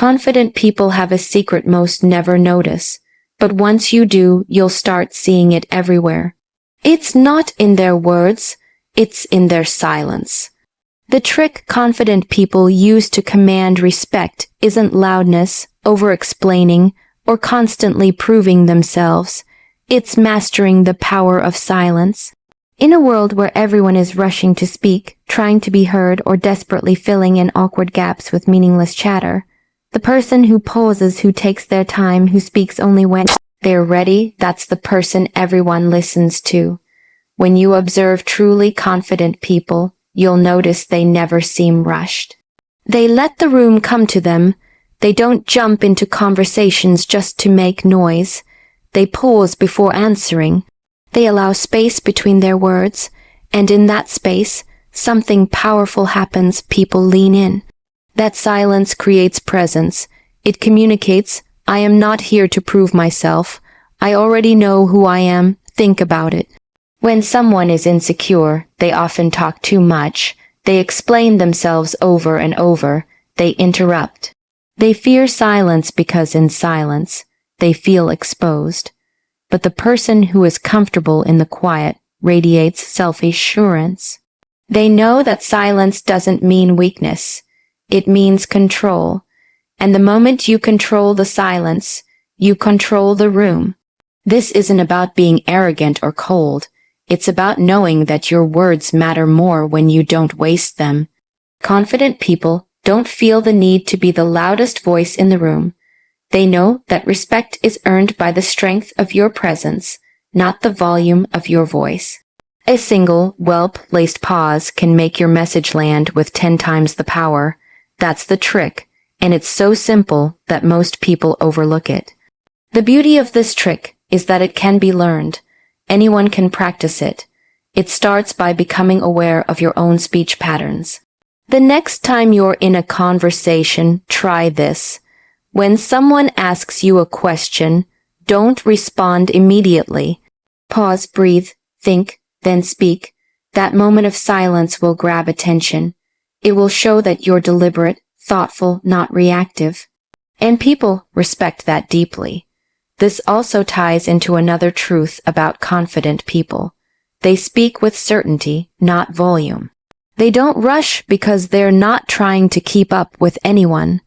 Confident people have a secret most never notice, but once you do, you'll start seeing it everywhere. It's not in their words, it's in their silence. The trick confident people use to command respect isn't loudness, over-explaining, or constantly proving themselves. It's mastering the power of silence. In a world where everyone is rushing to speak, trying to be heard, or desperately filling in awkward gaps with meaningless chatter, the person who pauses, who takes their time, who speaks only when they're ready, that's the person everyone listens to. When you observe truly confident people, you'll notice they never seem rushed. They let the room come to them. They don't jump into conversations just to make noise. They pause before answering. They allow space between their words, and in that space, something powerful happens. People lean in. That silence creates presence. It communicates, I am not here to prove myself. I already know who I am. Think about it. When someone is insecure, they often talk too much. They explain themselves over and over. They interrupt. They fear silence because in silence, they feel exposed. But the person who is comfortable in the quiet radiates self-assurance. They know that silence doesn't mean weakness. It means control. And the moment you control the silence, you control the room. This isn't about being arrogant or cold. It's about knowing that your words matter more when you don't waste them. Confident people don't feel the need to be the loudest voice in the room. They know that respect is earned by the strength of your presence, not the volume of your voice. A single, well-placed pause can make your message land with 10 times the power. That's the trick, and it's so simple that most people overlook it. The beauty of this trick is that it can be learned. Anyone can practice it. It starts by becoming aware of your own speech patterns. The next time you're in a conversation, try this. When someone asks you a question, don't respond immediately. Pause, breathe, think, then speak. That moment of silence will grab attention. It will show that you're deliberate, thoughtful, not reactive. And people respect that deeply. This also ties into another truth about confident people. They speak with certainty, not volume. They don't rush because they're not trying to keep up with anyone.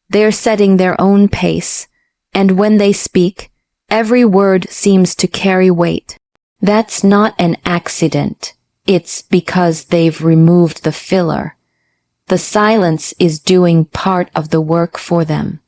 They're setting their own pace. And when they speak, every word seems to carry weight. That's not an accident. It's because they've removed the filler. The silence is doing part of the work for them.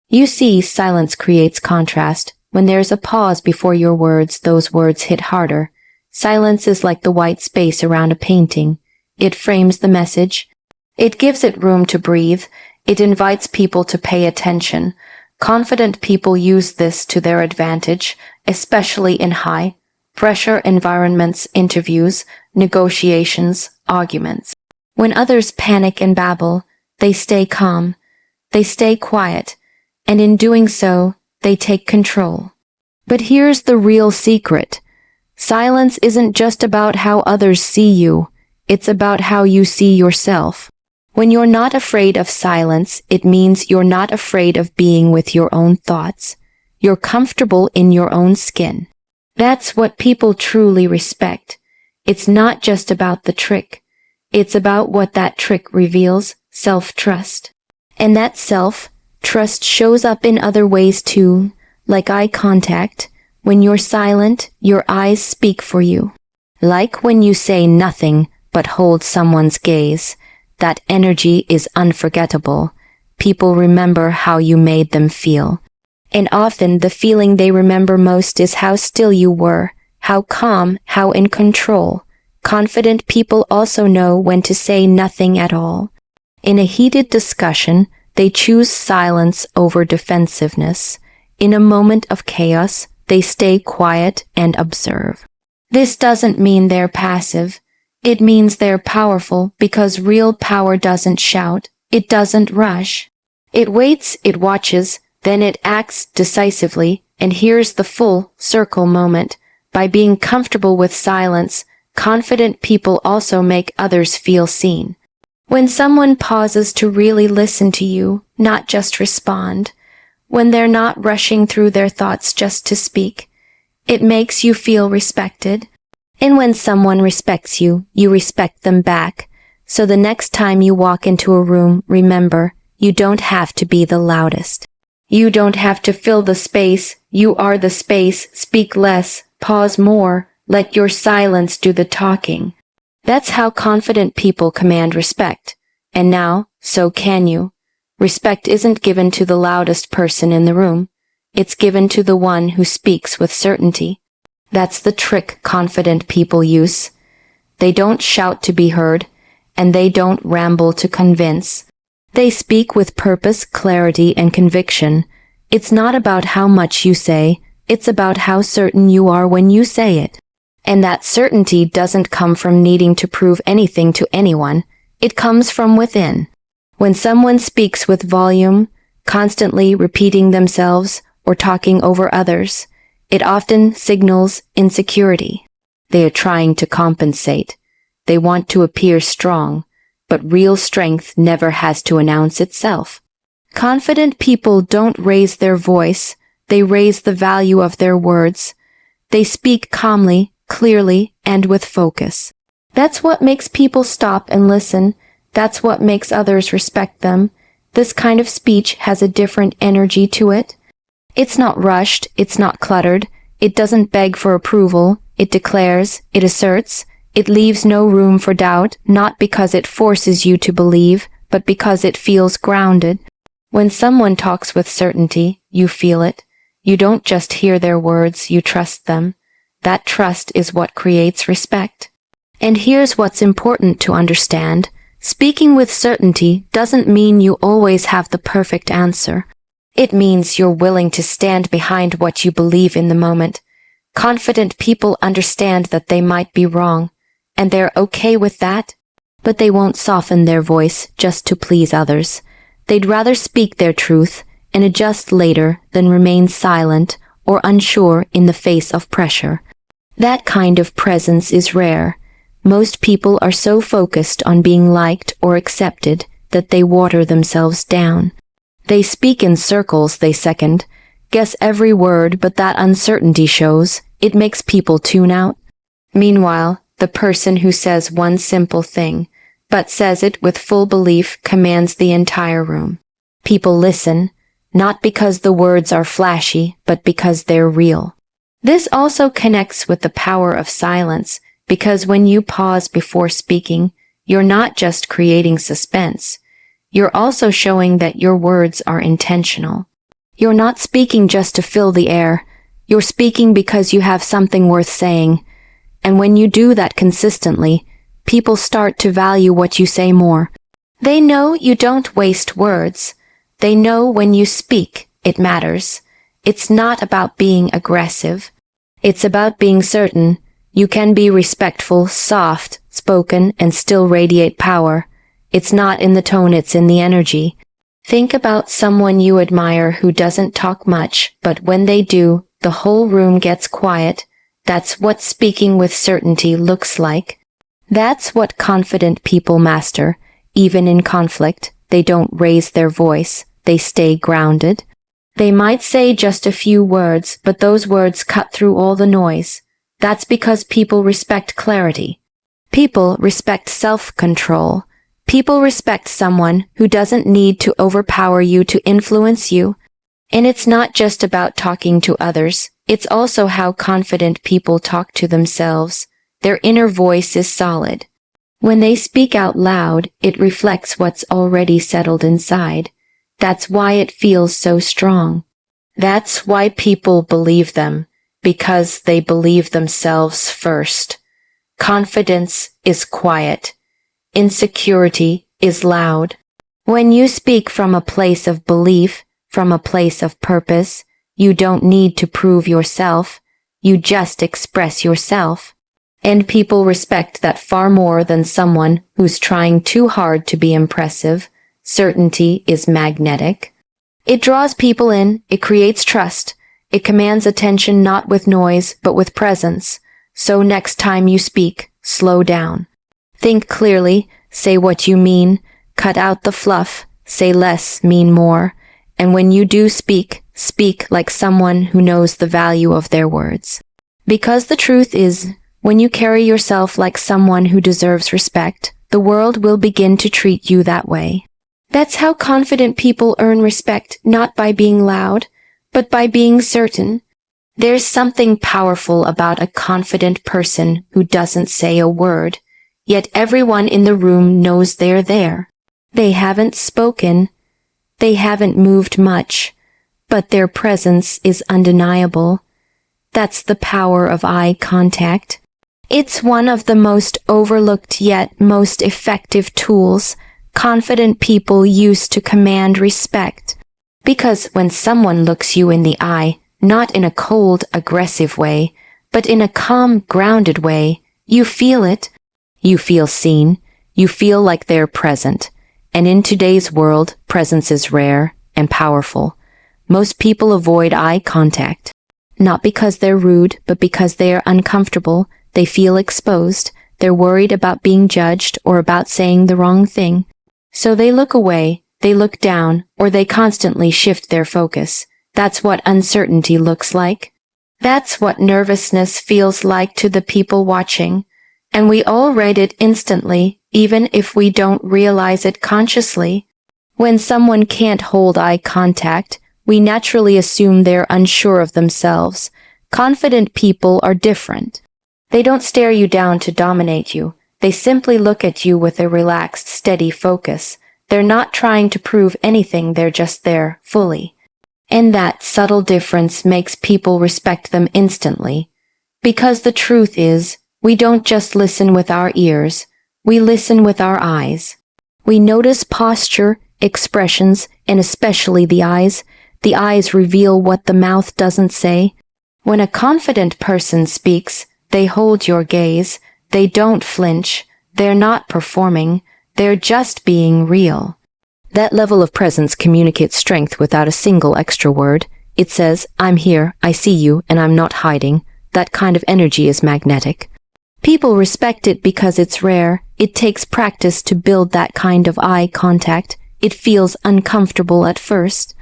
You see, silence creates contrast. When there's a pause before your words, those words hit harder. Silence is like the white space around a painting. It frames the message. It gives it room to breathe. It invites people to pay attention. Confident people use this to their advantage, especially in high-pressure environments, interviews, negotiations, arguments. When others panic and babble, they stay calm. They stay quiet. And in doing so, they take control. But here's the real secret. Silence isn't just about how others see you. It's about how you see yourself. When you're not afraid of silence, it means you're not afraid of being with your own thoughts. You're comfortable in your own skin. That's what people truly respect. It's not just about the trick. It's about what that trick reveals, self-trust. And that self-trust shows up in other ways too, like eye contact. When you're silent, your eyes speak for you. Like when you say nothing but hold someone's gaze. That energy is unforgettable. People remember how you made them feel. And often the feeling they remember most is how still you were, how calm, how in control. Confident people also know when to say nothing at all. In a heated discussion, they choose silence over defensiveness. In a moment of chaos, they stay quiet and observe. This doesn't mean they're passive. It means they're powerful because real power doesn't shout. It doesn't rush. It waits, it watches, then it acts decisively, and here's the full circle moment. By being comfortable with silence, confident people also make others feel seen. When someone pauses to really listen to you, not just respond, when they're not rushing through their thoughts just to speak, it makes you feel respected. And when someone respects you, you respect them back. So the next time you walk into a room, remember, you don't have to be the loudest. You don't have to fill the space. You are the space. Speak less, pause more, let your silence do the talking. That's how confident people command respect. And now, so can you. Respect isn't given to the loudest person in the room. It's given to the one who speaks with certainty. That's the trick confident people use. They don't shout to be heard, and they don't ramble to convince. They speak with purpose, clarity, and conviction. It's not about how much you say, it's about how certain you are when you say it. And that certainty doesn't come from needing to prove anything to anyone. It comes from within. When someone speaks with volume, constantly repeating themselves or talking over others, it often signals insecurity. They are trying to compensate. They want to appear strong, but real strength never has to announce itself. Confident people don't raise their voice, they raise the value of their words. They speak calmly, clearly, and with focus. That's what makes people stop and listen. That's what makes others respect them. This kind of speech has a different energy to it. It's not rushed, it's not cluttered, it doesn't beg for approval, it declares, it asserts, it leaves no room for doubt, not because it forces you to believe, but because it feels grounded. When someone talks with certainty, you feel it. You don't just hear their words, you trust them. That trust is what creates respect. And here's what's important to understand. Speaking with certainty doesn't mean you always have the perfect answer. It means you're willing to stand behind what you believe in the moment. Confident people understand that they might be wrong, and they're okay with that. But they won't soften their voice just to please others. They'd rather speak their truth and adjust later than remain silent or unsure in the face of pressure. That kind of presence is rare. Most people are so focused on being liked or accepted that they water themselves down. They speak in circles, they second, guess every word, but that uncertainty shows. It makes people tune out. Meanwhile, the person who says one simple thing, but says it with full belief, commands the entire room. People listen, not because the words are flashy, but because they're real. This also connects with the power of silence, because when you pause before speaking, you're not just creating suspense. You're also showing that your words are intentional. You're not speaking just to fill the air. You're speaking because you have something worth saying. And when you do that consistently, people start to value what you say more. They know you don't waste words. They know when you speak, it matters. It's not about being aggressive. It's about being certain. You can be respectful, soft, spoken, and still radiate power. It's not in the tone, it's in the energy. Think about someone you admire who doesn't talk much, but when they do, the whole room gets quiet. That's what speaking with certainty looks like. That's what confident people master. Even in conflict, they don't raise their voice. They stay grounded. They might say just a few words, but those words cut through all the noise. That's because people respect clarity. People respect self-control. People respect someone who doesn't need to overpower you to influence you. And it's not just about talking to others. It's also how confident people talk to themselves. Their inner voice is solid. When they speak out loud, it reflects what's already settled inside. That's why it feels so strong. That's why people believe them, because they believe themselves first. Confidence is quiet. Insecurity is loud. When you speak from a place of belief, from a place of purpose, you don't need to prove yourself. You just express yourself. And people respect that far more than someone who's trying too hard to be impressive. Certainty is magnetic. It draws people in, it creates trust. It commands attention not with noise, but with presence. So next time you speak, slow down. Think clearly, say what you mean, cut out the fluff, say less, mean more, and when you do speak, speak like someone who knows the value of their words. Because the truth is, when you carry yourself like someone who deserves respect, the world will begin to treat you that way. That's how confident people earn respect, not by being loud, but by being certain. There's something powerful about a confident person who doesn't say a word, yet everyone in the room knows they're there. They haven't spoken, they haven't moved much, but their presence is undeniable. That's the power of eye contact. It's one of the most overlooked yet most effective tools confident people use to command respect. Because when someone looks you in the eye, not in a cold, aggressive way, but in a calm, grounded way, you feel it. You feel seen. You feel like they're present. And in today's world, presence is rare and powerful. Most people avoid eye contact. Not because they're rude, but because they are uncomfortable. They feel exposed. They're worried about being judged or about saying the wrong thing. So they look away, they look down, or they constantly shift their focus. That's what uncertainty looks like. That's what nervousness feels like to the people watching. And we all rate it instantly, even if we don't realize it consciously. When someone can't hold eye contact, we naturally assume they're unsure of themselves. Confident people are different. They don't stare you down to dominate you. They simply look at you with a relaxed, steady focus. They're not trying to prove anything, they're just there, fully. And that subtle difference makes people respect them instantly. Because the truth is, we don't just listen with our ears, we listen with our eyes. We notice posture, expressions, and especially the eyes. The eyes reveal what the mouth doesn't say. When a confident person speaks, they hold your gaze. They don't flinch. They're not performing. They're just being real. That level of presence communicates strength without a single extra word. It says, I'm here, I see you, and I'm not hiding. That kind of energy is magnetic. People respect it because it's rare. It takes practice to build that kind of eye contact. It feels uncomfortable at first.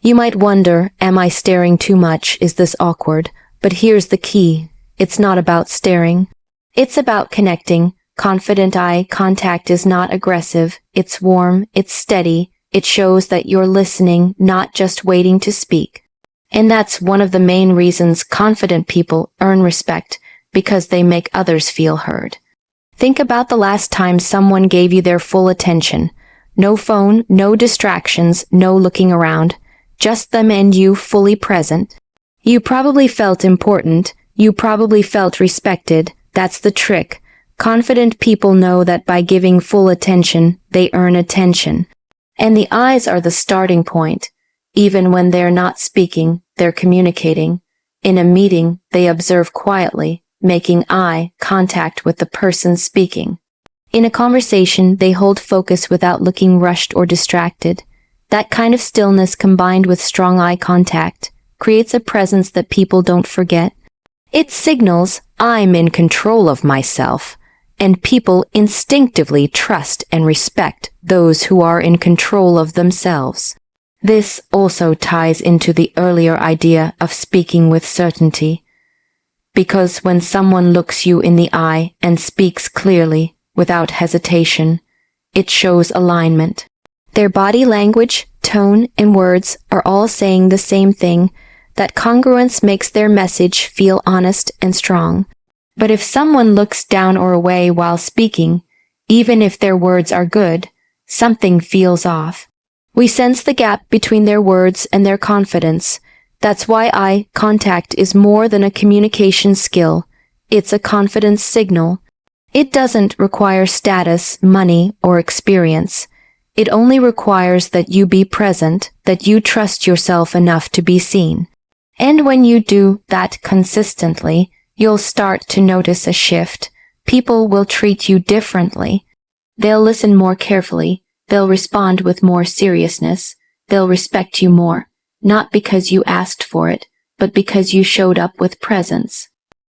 You might wonder, am I staring too much? Is this awkward? But here's the key. It's not about staring. It's about connecting. Confident eye contact is not aggressive. It's warm. It's steady. It shows that you're listening, not just waiting to speak. And that's one of the main reasons confident people earn respect, because they make others feel heard. Think about the last time someone gave you their full attention. No phone, no distractions, no looking around. Just them and you fully present. You probably felt important. You probably felt respected. That's the trick. Confident people know that by giving full attention, they earn attention. And the eyes are the starting point. Even when they're not speaking, they're communicating. In a meeting, they observe quietly, making eye contact with the person speaking. In a conversation, they hold focus without looking rushed or distracted. That kind of stillness combined with strong eye contact creates a presence that people don't forget. It signals, I'm in control of myself, and people instinctively trust and respect those who are in control of themselves. This also ties into the earlier idea of speaking with certainty. Because when someone looks you in the eye and speaks clearly, without hesitation, it shows alignment. Their body language, tone, and words are all saying the same thing. That congruence makes their message feel honest and strong. But if someone looks down or away while speaking, even if their words are good, something feels off. We sense the gap between their words and their confidence. That's why eye contact is more than a communication skill. It's a confidence signal. It doesn't require status, money, or experience. It only requires that you be present, that you trust yourself enough to be seen. And when you do that consistently, you'll start to notice a shift. People will treat you differently. They'll listen more carefully. They'll respond with more seriousness. They'll respect you more, not because you asked for it, but because you showed up with presence.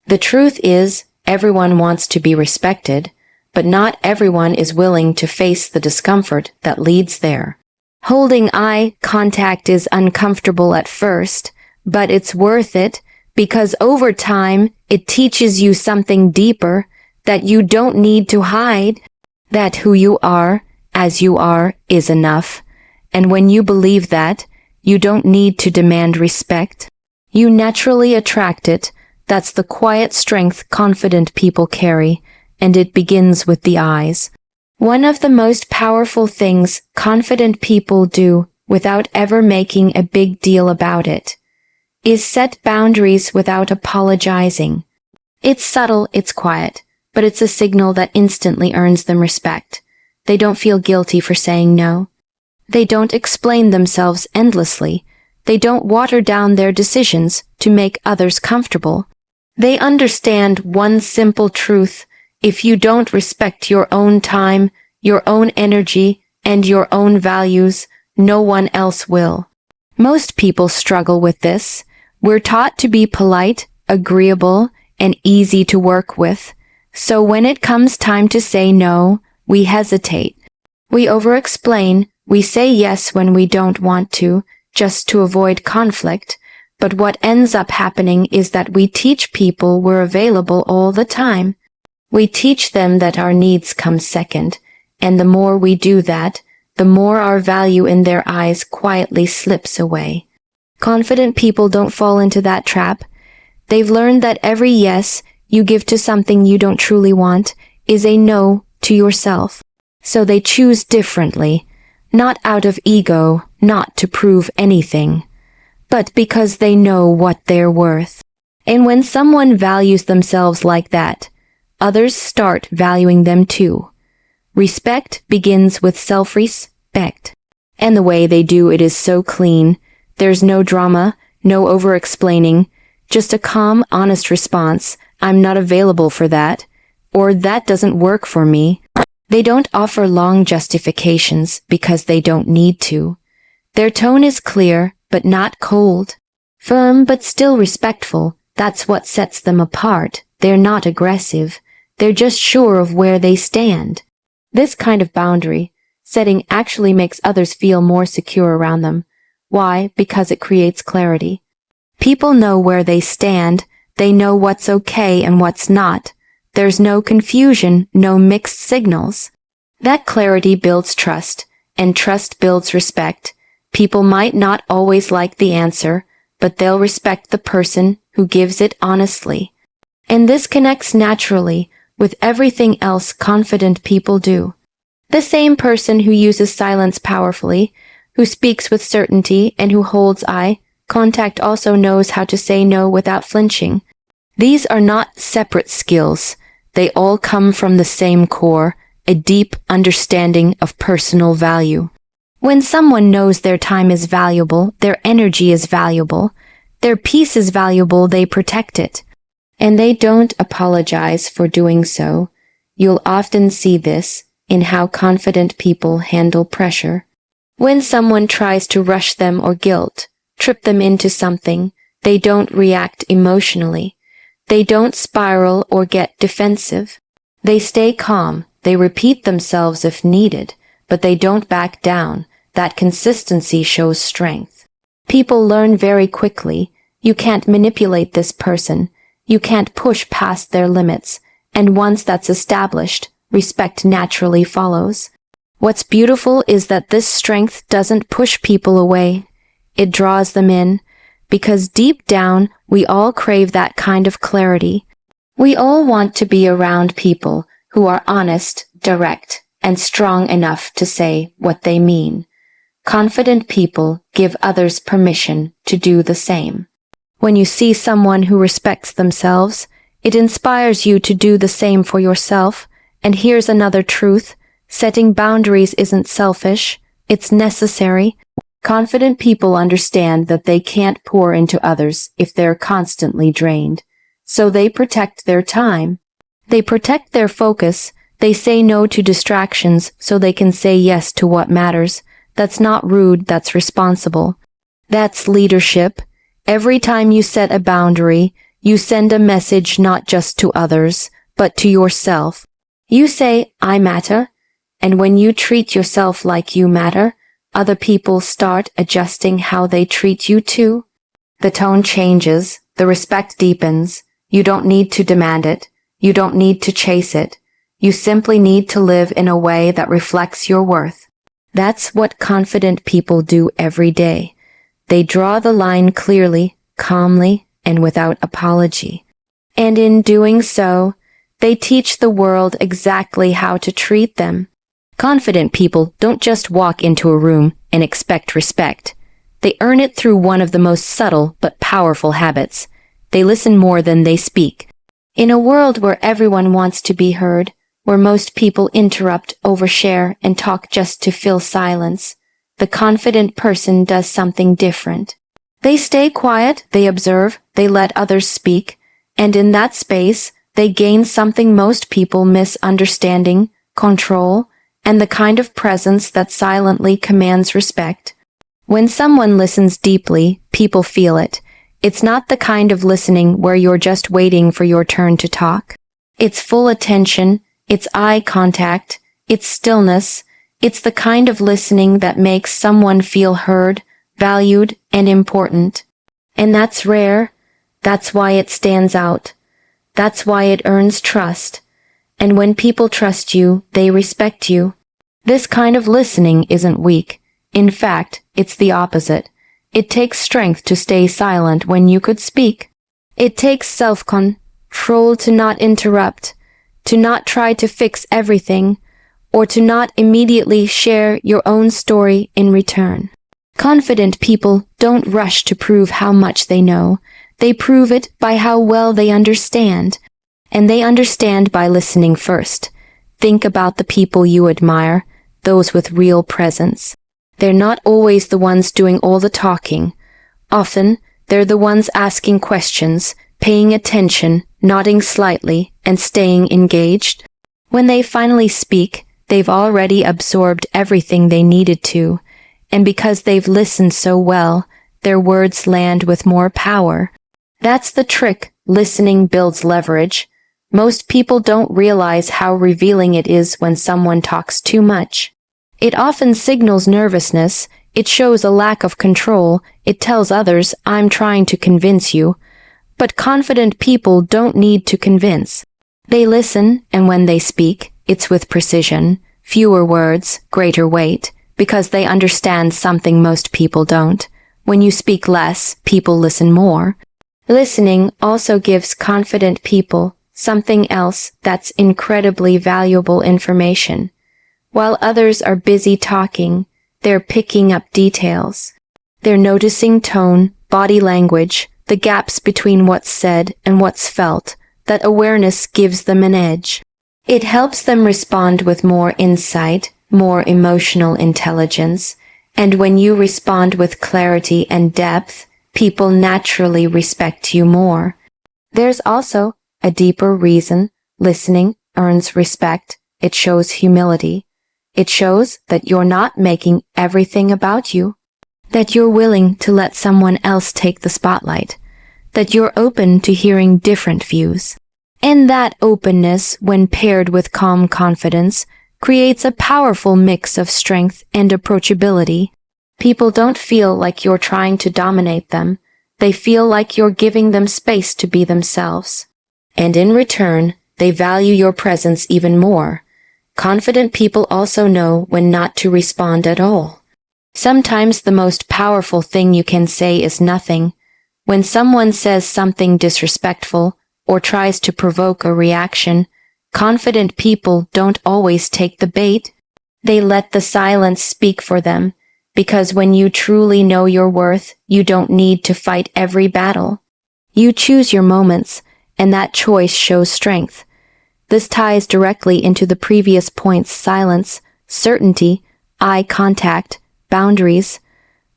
The truth is, everyone wants to be respected, but not everyone is willing to face the discomfort that leads there. Holding eye contact is uncomfortable at first, but it's worth it because over time it teaches you something deeper, that you don't need to hide, that who you are, as you are, is enough. And when you believe that, you don't need to demand respect. You naturally attract it. That's the quiet strength confident people carry, and it begins with the eyes. One of the most powerful things confident people do, without ever making a big deal about it, is set boundaries without apologizing. It's subtle, it's quiet, but it's a signal that instantly earns them respect. They don't feel guilty for saying no. They don't explain themselves endlessly. They don't water down their decisions to make others comfortable. They understand one simple truth: if you don't respect your own time, your own energy, and your own values, no one else will. Most people struggle with this. We're taught to be polite, agreeable, and easy to work with. So when it comes time to say no, we hesitate. We over-explain. We say yes when we don't want to, just to avoid conflict. But what ends up happening is that we teach people we're available all the time. We teach them that our needs come second, and the more we do that, the more our value in their eyes quietly slips away. Confident people don't fall into that trap. They've learned that every yes you give to something you don't truly want is a no to yourself. So they choose differently, not out of ego, not to prove anything, but because they know what they're worth. And when someone values themselves like that, others start valuing them too. Respect begins with self-respect. And the way they do it is so clean. There's no drama, no over-explaining, just a calm, honest response: I'm not available for that, or that doesn't work for me. They don't offer long justifications because they don't need to. Their tone is clear, but not cold. Firm, but still respectful. That's what sets them apart. They're not aggressive. They're just sure of where they stand. This kind of boundary setting actually makes others feel more secure around them. Why? Because it creates clarity. People know where they stand. They know what's okay and what's not. There's no confusion, no mixed signals. That clarity builds trust, and trust builds respect. People might not always like the answer, but they'll respect the person who gives it honestly. And this connects naturally with everything else confident people do. The same person who uses silence powerfully, who speaks with certainty, and who holds eye contact also knows how to say no without flinching. These are not separate skills. They all come from the same core, a deep understanding of personal value. When someone knows their time is valuable, their energy is valuable, their peace is valuable, they protect it. And they don't apologize for doing so. You'll often see this in how confident people handle pressure. When someone tries to rush them or guilt, trip them into something, they don't react emotionally. They don't spiral or get defensive. They stay calm. They repeat themselves if needed, but they don't back down. That consistency shows strength. People learn very quickly. You can't manipulate this person. You can't push past their limits. And once that's established, respect naturally follows. What's beautiful is that this strength doesn't push people away. It draws them in, because deep down, we all crave that kind of clarity. We all want to be around people who are honest, direct, and strong enough to say what they mean. Confident people give others permission to do the same. When you see someone who respects themselves, it inspires you to do the same for yourself. And here's another truth: setting boundaries isn't selfish, it's necessary. Confident people understand that they can't pour into others if they're constantly drained. So they protect their time. They protect their focus. They say no to distractions so they can say yes to what matters. That's not rude, that's responsible. That's leadership. Every time you set a boundary, you send a message not just to others, but to yourself. You say, I matter, and when you treat yourself like you matter, other people start adjusting how they treat you too. The tone changes, the respect deepens. You don't need to demand it. You don't need to chase it. You simply need to live in a way that reflects your worth. That's what confident people do every day. They draw the line clearly, calmly, and without apology. And in doing so, they teach the world exactly how to treat them. Confident people don't just walk into a room and expect respect. They earn it through one of the most subtle but powerful habits. They listen more than they speak. In a world where everyone wants to be heard, where most people interrupt, overshare, and talk just to fill silence, the confident person does something different. They stay quiet, they observe, they let others speak, and in that space, they gain something most people miss: understanding, control, and the kind of presence that silently commands respect. When someone listens deeply, people feel it. It's not the kind of listening where you're just waiting for your turn to talk. It's full attention, it's eye contact, it's stillness. It's the kind of listening that makes someone feel heard, valued, and important. And that's rare. That's why it stands out. That's why it earns trust. And when people trust you, they respect you. This kind of listening isn't weak. In fact, it's the opposite. It takes strength to stay silent when you could speak. It takes self-control to not interrupt, to not try to fix everything, or to not immediately share your own story in return. Confident people don't rush to prove how much they know. They prove it by how well they understand. And they understand by listening first. Think about the people you admire, those with real presence. They're not always the ones doing all the talking. Often, they're the ones asking questions, paying attention, nodding slightly, and staying engaged. When they finally speak, they've already absorbed everything they needed to, and because they've listened so well, their words land with more power. That's the trick. Listening builds leverage. Most people don't realize how revealing it is when someone talks too much. It often signals nervousness. It shows a lack of control. It tells others, I'm trying to convince you. But confident people don't need to convince. They listen, and when they speak, it's with precision, fewer words, greater weight, because they understand something most people don't. When you speak less, people listen more. Listening also gives confident people something else that's incredibly valuable: information. While others are busy talking, they're picking up details. They're noticing tone, body language, the gaps between what's said and what's felt. That awareness gives them an edge. It helps them respond with more insight, more emotional intelligence, and when you respond with clarity and depth, people naturally respect you more. There's also a deeper reason listening earns respect. It shows humility. It shows that you're not making everything about you, that you're willing to let someone else take the spotlight, that you're open to hearing different views. And that openness, when paired with calm confidence, creates a powerful mix of strength and approachability. People don't feel like you're trying to dominate them. They feel like you're giving them space to be themselves. And in return, they value your presence even more. Confident people also know when not to respond at all. Sometimes the most powerful thing you can say is nothing. When someone says something disrespectful or tries to provoke a reaction, confident people don't always take the bait. They let the silence speak for them, because when you truly know your worth, you don't need to fight every battle. You choose your moments, and that choice shows strength. This ties directly into the previous points: silence, certainty, eye contact, boundaries.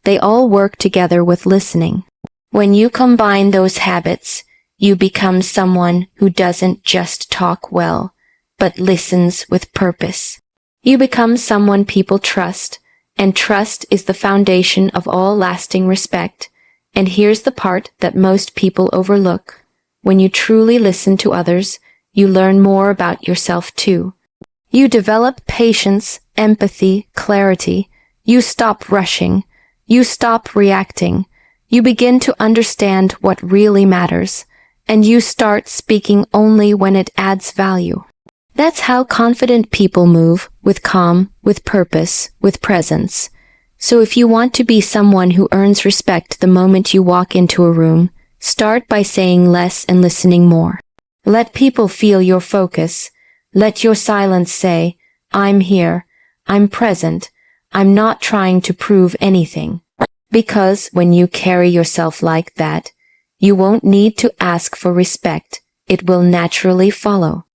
They all work together with listening. When you combine those habits, you become someone who doesn't just talk well, but listens with purpose. You become someone people trust, and trust is the foundation of all lasting respect. And here's the part that most people overlook. When you truly listen to others, you learn more about yourself too. You develop patience, empathy, clarity. You stop rushing. You stop reacting. You begin to understand what really matters, and you start speaking only when it adds value. That's how confident people move, with calm, with purpose, with presence. So if you want to be someone who earns respect the moment you walk into a room, start by saying less and listening more. Let people feel your focus. Let your silence say, I'm here, I'm present, I'm not trying to prove anything. Because when you carry yourself like that, you won't need to ask for respect. It will naturally follow.